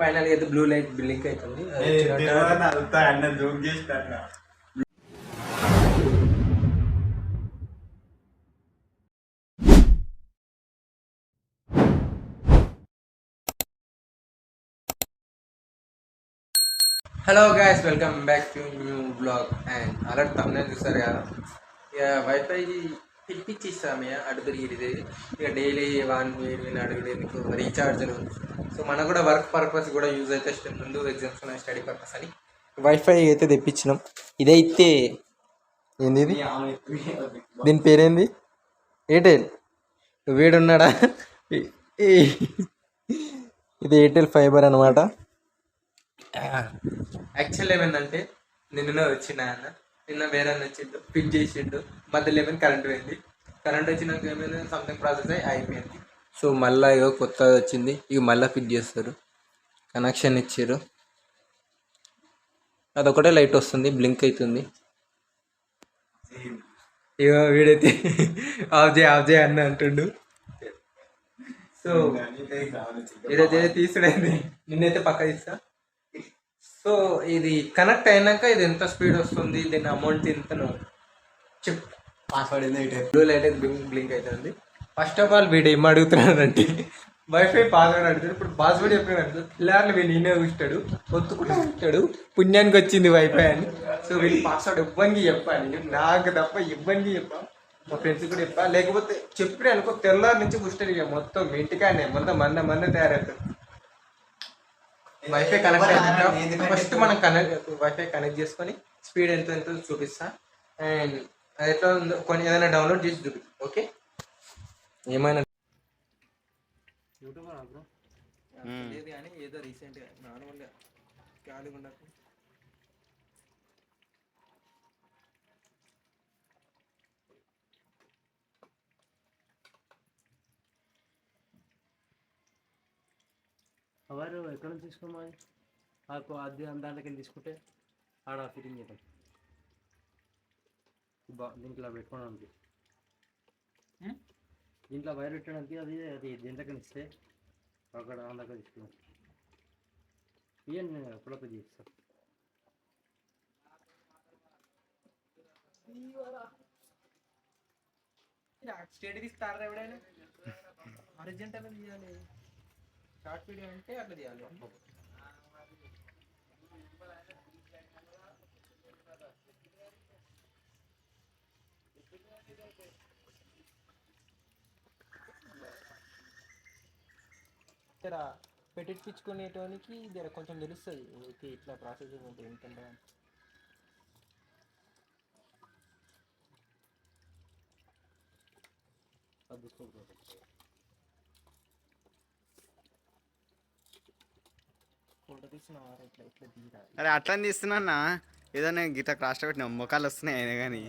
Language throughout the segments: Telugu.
ఫైనల్ అయితే బ్లూ లైట్ బ్లింక్ అవుతుంది. Hello guys, welcome back to new blog. And అలాంటి తమ్మునే చూస్తారు కదా, ఇక వైఫై పిలిపించిస్తాము. ఇక అటు తిరిగి ఇక డైలీ 1 అడుగులేందుకు రీఛార్జ్లు. సో మనకు కూడా వర్క్ పర్పస్ కూడా యూజ్ అయితే ముందు ఎగ్జామ్స్ ఉన్నాయి, స్టడీ పర్పస్ అని వైఫై అయితే తెప్పించినాం. ఇదైతే ఏంది, ఇది దీని పేరేంది, ఎయిర్టెల్. వీడున్నాడా, ఇది ఎయిర్టెల్ ఫైబర్ అనమాట. యాక్చువల్ ఏమైందంటే నిన్న వచ్చిన ఆయన నిన్న వేరే వచ్చిండు, ఫిట్ చేసిండు. మధ్యలో ఏమైనా కరెంట్ పోయింది. కరెంట్ వచ్చినాక ఏమైనా సంథింగ్ ప్రాసెస్ అయిపోయింది. సో మళ్ళీ ఇగో కొత్తది వచ్చింది, ఇక మళ్ళీ ఫిట్ చేస్తారు. కనెక్షన్ ఇచ్చారు, అదొకటే లైట్ వస్తుంది, బ్లింక్ అవుతుంది. ఇక వీడైతే ఆఫ్ చేయి అన్న అంటుండు. సో ఈరోజు తీసుడైంది, నిన్నైతే పక్క తీస్తా. సో ఇది కనెక్ట్ అయినాక ఇది ఎంత స్పీడ్ వస్తుంది, దీని అమౌంట్ ఎంతనో చెప్. పాస్వర్డ్ బ్లూ లైట్ అయితే బ్లింక్ అవుతుంది. ఫస్ట్ ఆఫ్ ఆల్ వీడు ఏం అడుగుతున్నాడంటే వైఫై పాస్వర్డ్ అడుగుతాడు. ఇప్పుడు పాస్వర్డ్ చెప్పినాడు, పిల్లర్లు వీళ్ళు ఈయనే చూస్తాడు, ఒత్తుకుంటూ ఉంటాడు, పుణ్యానికి వచ్చింది వైఫై అని. సో వీళ్ళు పాస్వర్డ్ ఇవ్వండి చెప్పాలి, నాకు తప్ప ఇవ్వండి చెప్పా, మా ఫ్రెండ్స్ కూడా చెప్పా. లేకపోతే చెప్పిన అనుకో తెల్లారి నుంచి కూర్చొని ఇక మొత్తం ఇంటికానే మొత్తం మంద తయారవుతుంది. వైఫై కనెక్ట్ అయినాక ఫస్ట్ మనం వైఫై కనెక్ట్ చేసుకొని స్పీడ్ ఎంత చూపిస్తా. అండ్ అది ఎట్లా ఉందో కొన్ని ఏదైనా డౌన్లోడ్ చేసి చూపి. ఓకే, ఏమైనా యూట్యూబ్ లేదు కానీ ఏదో రీసెంట్గా నార్మల్గా ఖాళీగా ఉండకు. అవరు ఎక్కడ నుంచి తీసుకోమని అది దాంట్లోకి తీసుకుంటే ఆడ ఫిట్టింగ్ చేద్దాం. దీంట్లో పెట్టుకోవడానికి, దీంట్లో వైర్ పెట్టడానికి అది దీంట్లోకి ఇస్తే అక్కడ దాంట్లో తీసుకున్నాం. ఇవన్నీ నేను ఎప్పుడొక్క చేస్తాను. స్టేట్ తీస్తారా ఎవడైనా అర్జెంట్ అలా తీయాలి. షార్ట్ వీడియో అంటే అట్లా తీయాలి. జర పెట్టించుకునేటోనికి జర కొంచెం తెలుస్తుంది, ఓకే ఇట్లా ప్రాసెసింగ్ ఉంటుంది ఏంటంటే. అరే అట్లా తీస్తున్నా, ఏదో నేను గిట్ట క్రాస్ పెట్టిన మొక్కలు వస్తున్నాయి అయినా కానీ.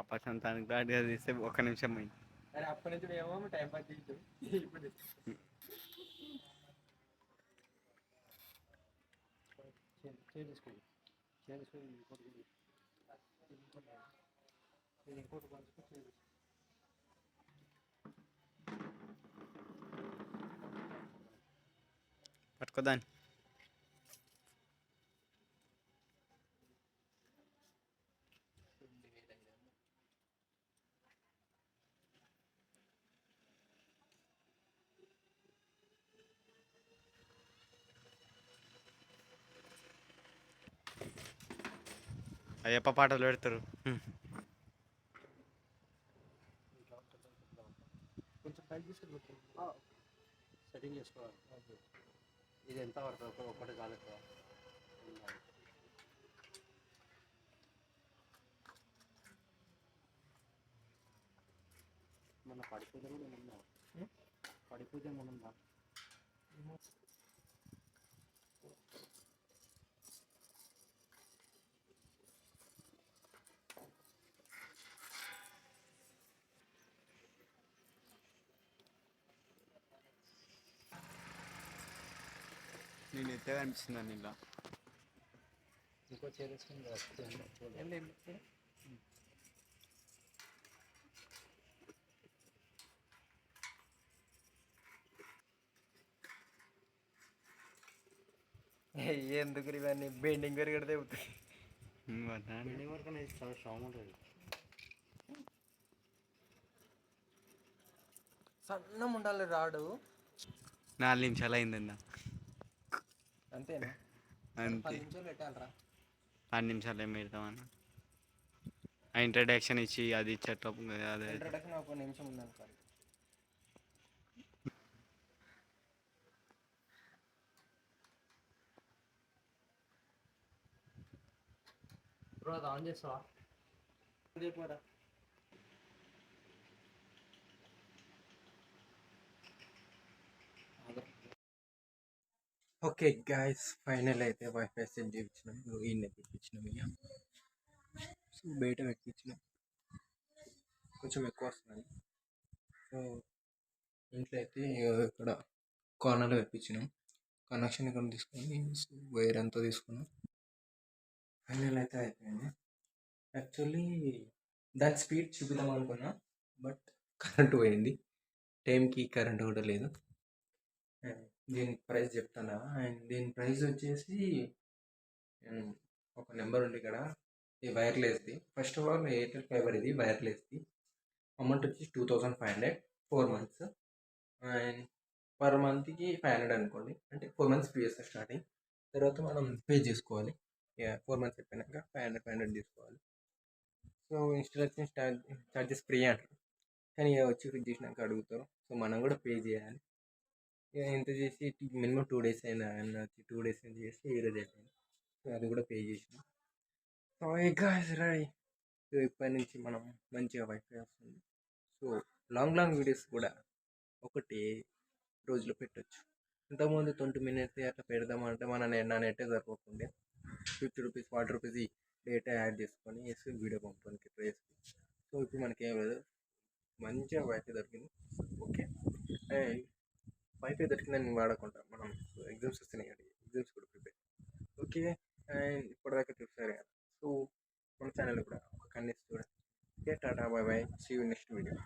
అపసంతానికి దాటిగా తీస్తే 1 నిమిషం అయింది. అరే అప్పటి నుంచి ఏమో టైం పాస్ చేయించు. ఇప్పుడు పట్టుకోదాన్ని. అయ్యప్ప పాటలు పెడతారు. కొంచెం టైం తీసుకుని సెట్టింగ్ చేసుకోవాలి. ఇది ఎంత పడుతుంది ఒకటి కాలేదు. మన పడిపోతే కూడా ఏమన్నా పడిపోతే ఏమన్నా మెత్తగా అనిపిస్తుంది ఇలా. ఇంకో చేరేసుకుని ఎందుకు ఇవన్నీ బెండింగ్ పెరిగడితే బిల్డింగ్ వరకు అనేది చాలా స్ట్రాంగ్ ఉంటుంది. సన్నం ఉండాలి రాడు. 4 నిమిషాలు అయిందన్న. అంతేనా? అంతే 10 నిమిషాలు పెట్టాలరా. 10 నిమిషాలు ఏం పెడతామన్న. ఆ ఇంట్రడక్షన్ ఇచ్చి అది ఇచ్చేటప్పుడు అదే ఇంట్రడక్షన్ ఒక నిమిషం ఉందనుకోండి. బ్రో అది ఆన్ చేస్తావా? చెప్పరా. ఓకే గాయస్, ఫైనల్ అయితే వైఫై సెట్ చేయించినాం. ఈయన తెప్పించినాం. ఇక సో బయట పెట్టించినాం, కొంచెం ఎక్కువ వస్తుంది. సో ఇంట్లో అయితే ఇక్కడ కార్నర్లో పెట్టించినాం. కనెక్షన్ ఇక్కడ తీసుకొని వైర్ అంతా తీసుకున్నాం. ఫైనల్ అయితే అయిపోయింది. యాక్చువల్లీ దాని స్పీడ్ చూపిద్దాం అనుకున్నా, బట్ కరెంట్ పోయింది. టైంకి కరెంట్ కూడా లేదు. దీని ప్రైస్ చెప్తాను. అండ్ దీని ప్రైస్ వచ్చేసి ఒక నెంబర్ ఉంది ఇక్కడ, ఈ వైర్లెస్ది. First of all Airtel fibre, ఇది వైర్లెస్ది. అమౌంట్ వచ్చి 2500 4 months. అండ్ పర్ మంత్కి 500 అనుకోండి, అంటే 4 months ఫ్రీ చేస్తారు స్టార్టింగ్. తర్వాత మనం పే చేసుకోవాలి. 4 months అయిపోయినాక 500 తీసుకోవాలి. సో ఇన్స్టాలేషన్ ఛార్జెస్ ఫ్రీ అంటారు, కానీ వచ్చి ఫిట్ చేసినాక అడుగుతారు. సో మనం కూడా పే చేయాలి. ఇక ఎంత చేసి మినిమం 2 days అయినా వచ్చి 2 days చేసి ఈరోజు అయిపోయింది. సో అది కూడా పే చేసిన. So ready. సో ఇప్పటి నుంచి మనం మంచిగా వైఫై వస్తుంది. సో లాంగ్ వీడియోస్ కూడా ఒకటి రోజులో పెట్టచ్చు. ఇంతకుముందు 20 minutes అట్లా పెడదామంటే నా నెట్టే సరిపోతుండే. 50 రూపీస్ 40 రూపీస్ డేటా యాడ్ చేసుకొని వీడియో పంపడానికి ట్రై చేస్తాం. సో ఇప్పుడు మనకి ఏం లేదు, మంచిగా వైఫై దొరికింది. ఓకే, వైఫై దొరికిందని నేను వాడకుండా మనం ఎగ్జామ్స్ వస్తున్నాయి కదా, ఎగ్జామ్స్ కూడా ప్రిపేర్. ఓకే, అండ్ ఇప్పటిదాకా చూసారు కదా. సో మన ఛానల్ కూడా ఒక కన్నేసి చూడండి. Okay, ta-ta, bye bye, see you next video.